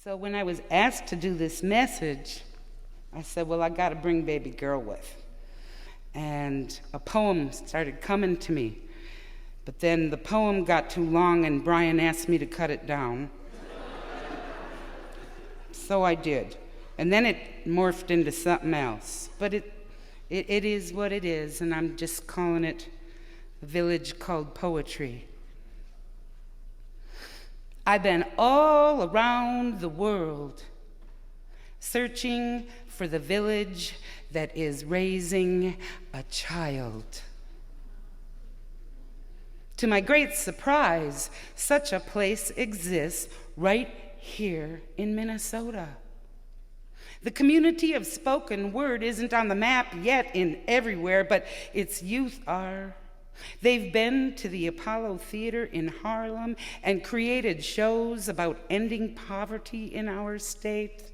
So when I was asked to do this message, I said, well, I got to bring baby girl with. And a poem started coming to me. But then the poem got too long and Brian asked me to cut it down. So I did. And then it morphed into something else. But it is what it is, and I'm just calling it A Village Called Poetry. I've been all around the world searching for the village that is raising a child. To my great surprise, such a place exists right here in Minnesota. The community of spoken word isn't on the map yet in everywhere, but its youth are. They've been to the Apollo Theater in Harlem and created shows about ending poverty in our state.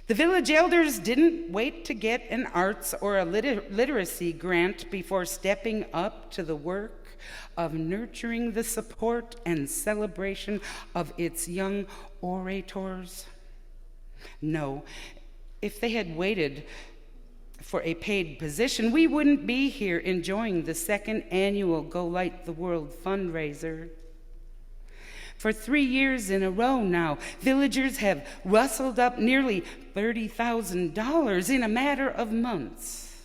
The village elders didn't wait to get an arts or a literacy grant before stepping up to the work of nurturing the support and celebration of its young orators. No, if they had waited for a paid position, we wouldn't be here enjoying the second annual Go Light the World fundraiser. For 3 years in a row now, villagers have rustled up nearly $30,000 in a matter of months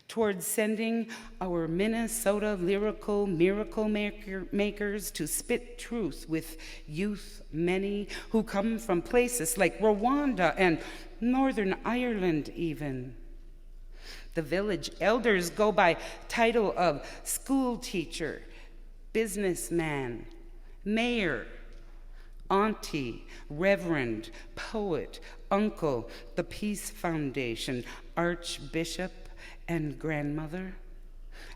towards sending our Minnesota lyrical miracle makers to spit truth with youth, many who come from places like Rwanda and Northern Ireland even. The village elders go by title of school teacher, businessman, mayor, auntie, reverend, poet, uncle, the Peace Foundation, archbishop, and grandmother.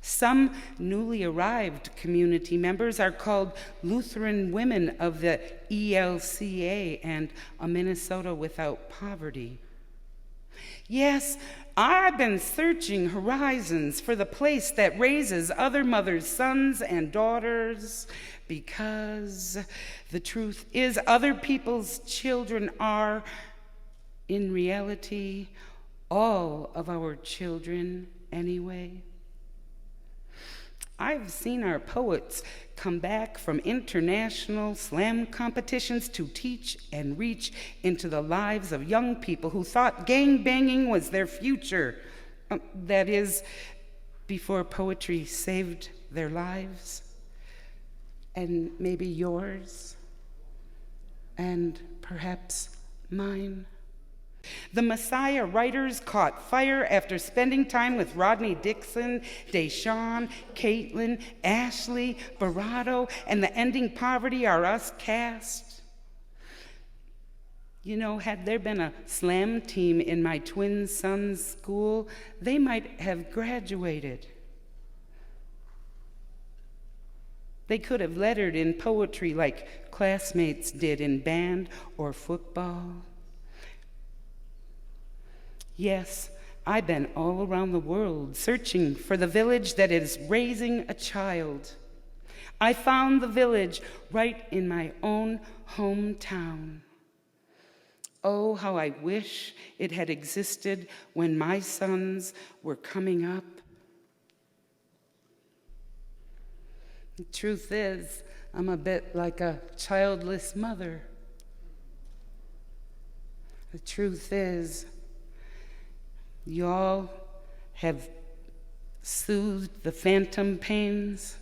Some newly arrived community members are called Lutheran Women of the ELCA and a Minnesota Without Poverty. Yes, I've been searching horizons for the place that raises other mothers' sons and daughters, because the truth is other people's children are, in reality, all of our children anyway. I've seen our poets come back from international slam competitions to teach and reach into the lives of young people who thought gang-banging was their future. That is, before poetry saved their lives, and maybe yours, and perhaps mine. The Messiah writers caught fire after spending time with Rodney Dixon, Deshawn, Caitlin, Ashley, Barato, and the Ending Poverty Are Us cast. You know, had there been a slam team in my twin sons' school, they might have graduated. They could have lettered in poetry like classmates did in band or football. Yes, I've been all around the world searching for the village that is raising a child. I found the village right in my own hometown. Oh, how I wish it had existed when my sons were coming up. The truth is, I'm a bit like a childless mother. The truth is, y'all have soothed the phantom pains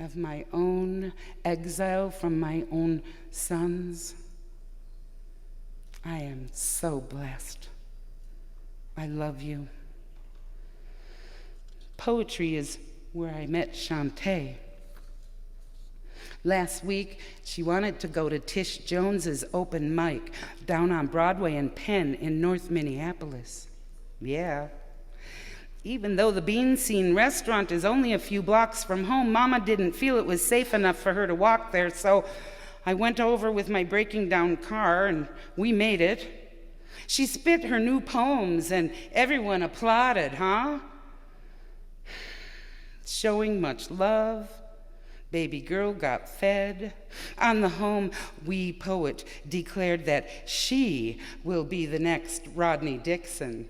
of my own exile from my own sons. I am so blessed. I love you. Poetry is where I met Shantae. Last week, she wanted to go to Tish Jones's open mic down on Broadway and Penn in North Minneapolis. Yeah. Even though the Bean Scene restaurant is only a few blocks from home, Mama didn't feel it was safe enough for her to walk there, so I went over with my breaking down car and we made it. She spit her new poems and everyone applauded, huh? Showing much love, Baby girl got fed. On the home, wee poet declared that she will be the next Rodney Dixon.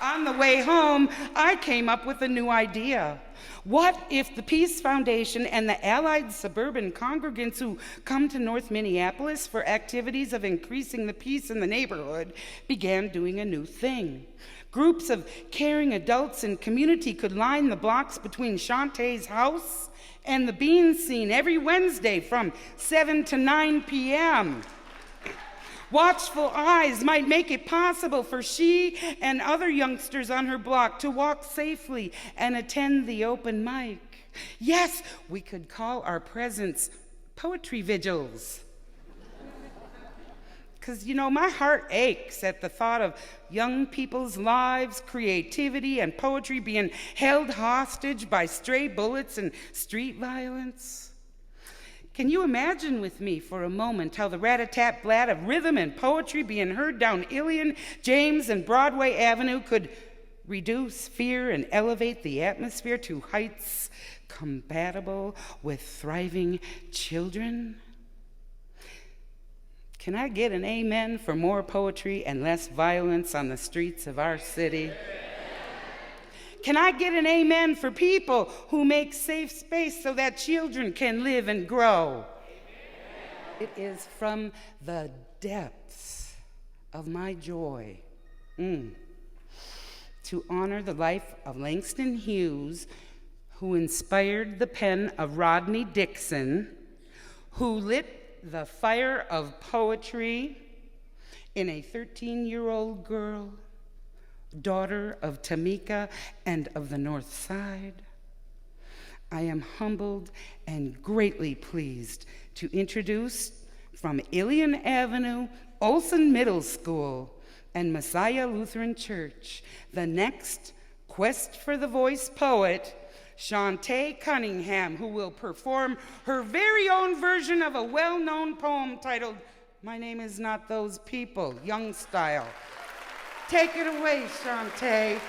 On the way home, I came up with a new idea. What if the Peace Foundation and the allied suburban congregants who come to North Minneapolis for activities of increasing the peace in the neighborhood began doing a new thing? Groups of caring adults and community could line the blocks between Shantae's house and the bean scene every Wednesday from 7 to 9 p.m. Watchful eyes might make it possible for she and other youngsters on her block to walk safely and attend the open mic. Yes, we could call our presence poetry vigils. Because, my heart aches at the thought of young people's lives, creativity, and poetry being held hostage by stray bullets and street violence. Can you imagine with me for a moment how the rat-a-tat-blat of rhythm and poetry being heard down Ilion, James, and Broadway Avenue could reduce fear and elevate the atmosphere to heights compatible with thriving children? Can I get an amen for more poetry and less violence on the streets of our city? Can I get an amen for people who make safe space so that children can live and grow? It is from the depths of my joy to honor the life of Langston Hughes, who inspired the pen of Rodney Dixon, who lit the fire of poetry in a 13-year-old girl, daughter of Tamika and of the North Side. I am humbled and greatly pleased to introduce from Ilion Avenue, Olson Middle School, and Messiah Lutheran Church, the next Quest for the Voice poet, Shantae Cunningham, who will perform her very own version of a well-known poem titled, "My Name Is Not Those People," young style. Take it away, Shantae.